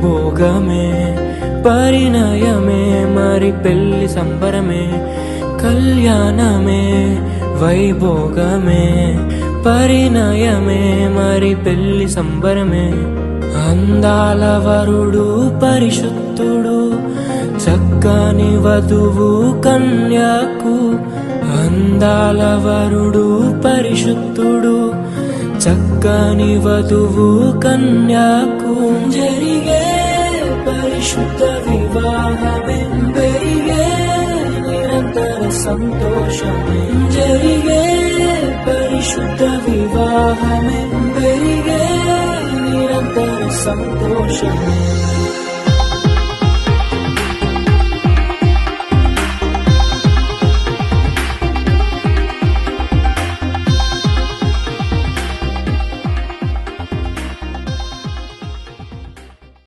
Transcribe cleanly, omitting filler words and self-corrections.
వైభోగమే పరిణయమే మరి పెళ్లి సంబరమే కళ్యాణమే వైభోగమే పరిణయమే మరి పెళ్లి సంబరమే అందాల వరుడు పరిశుద్ధుడు చక్కని వధువు కన్యాకు అందాల వరుడు పరిశుద్ధుడు చక్కని వధువు కన్యాకు జరిగే పరిశుద్ధ వివాహమే పెరిగే నిరంతర సంతోషమే జరిగే పరిశుద్ధ వివాహమే పెరిగే నిరంతర సంతోషమే